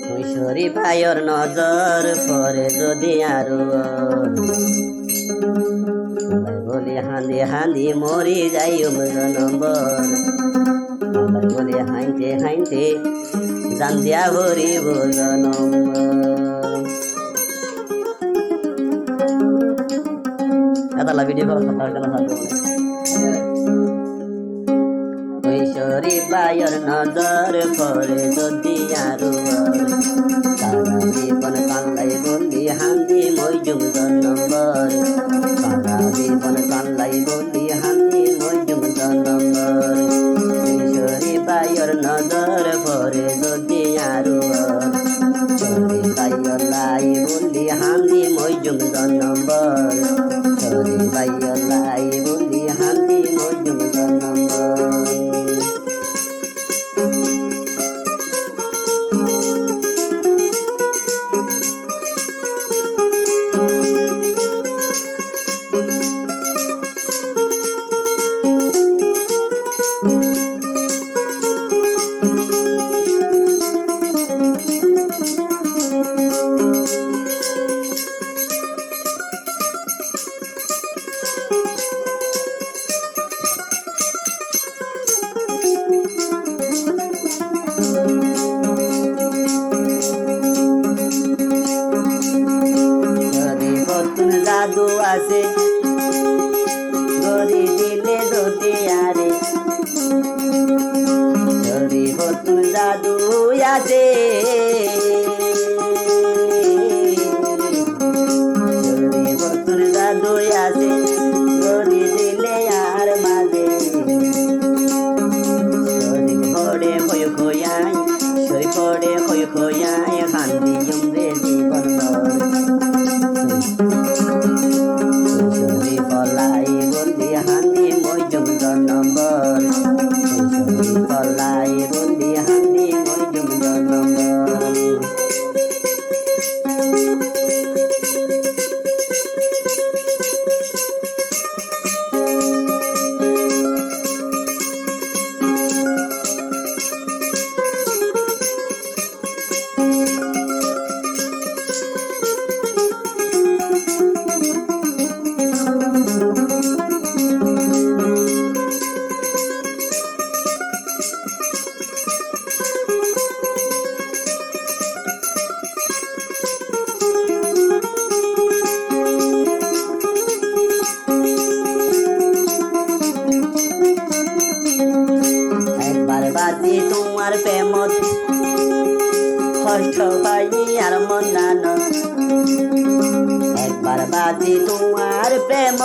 কৈশোরী ভাইয়ের নজর পরে যদি আরো বলি হাঁদি হাঁদি মরি যাইম নম্বর বলি হাইতে হাইতে জান দিয়া ভরিব নম্বর ভিডিও কৈশোরী ভাইয়ের নজর পরে যদি আরো সারা জীবন কান্লাই বলি হান্দি মইজুম নম্বর সারা জীবন কান্লাই বলি হান্দি মইজুম নম্বর কৈশোরী ভাইয়ের নজর পরে যদি আরো কৈশোরী ভাইয়ের লাই বলি হান্দি মইজুম নম্বর কৈশোরী ভাইয়ের লাই বলি হান্দি মইজুম নম্বর জাদু আছে গরি দিলে দোতে আরে গরি হতুন জাদু আছে গরি হতুন জাদু আছে গরি দিলে আর মাঝে শরীর পড়ে খয় খয়াই শরীর পড়ে খয় খয়াই হান্দি জমবে জীবন কৈশোরী পলাই বলি হান্দি মইজুম নম্বর কৈশোরী পলাই বলি হান্দি মইজুম নম্বর বাজি তোমার প্রেমত কষ্ট পাই আর মন নান একবার বাজি তোমার প্রেম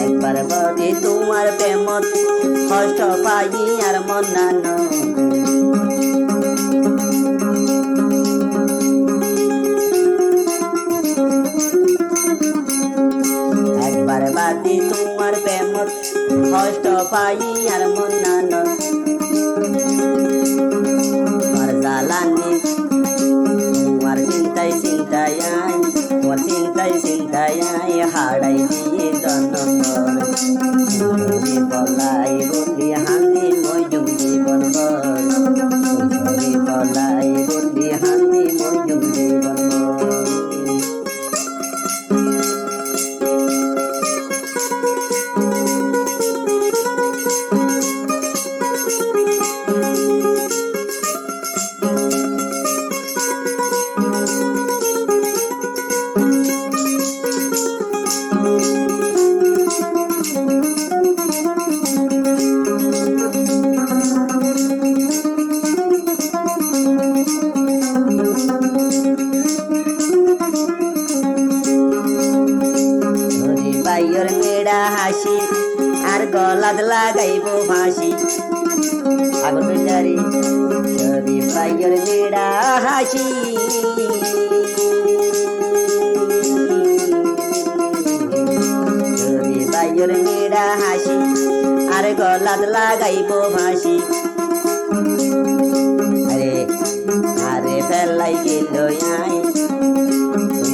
একবার বাজি তোমার প্রেমত কষ্ট পাই আর মন নান একবার বাদি তোমার প্রেমত কষ্ট পাই আর মন নান তোমার জ্বালানি তোমার চিন্তায় চিন্তায় তোমার চিন্তায় চিন্তায় হারাই দিয়ে নম্বর কৈশোরী পলাই বলি হান্দি মইজুম জীবন কৈশোরী পলাই বলি হান্দি মইজুম জীবন ভাইয়ের মেয়েরা হাসি আর গলাত লাগাইব ফাঁসি আগর বেচারি সরি ভাইয়ের মেয়েরা হাসি সরি ভাইয়ের মেয়েরা হাসি আর গলাত লাগাইব ফাঁসি আরে আরে ফেলাই গেল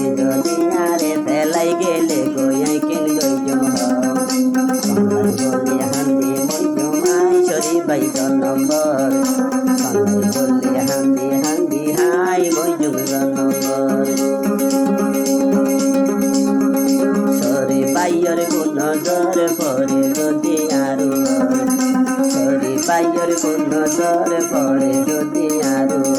যদি আরে ফেলাই গেলে গই কিন গই জম বলি হান্দি পাইছ নম্বর সন্ধাই বললে হান্দি হান্দি হাই বৈজুগ নম্বর সরি পাইয়র কোন দর পরে যদি আরো সরি পাইয়র কোন দর পরে যদি আরো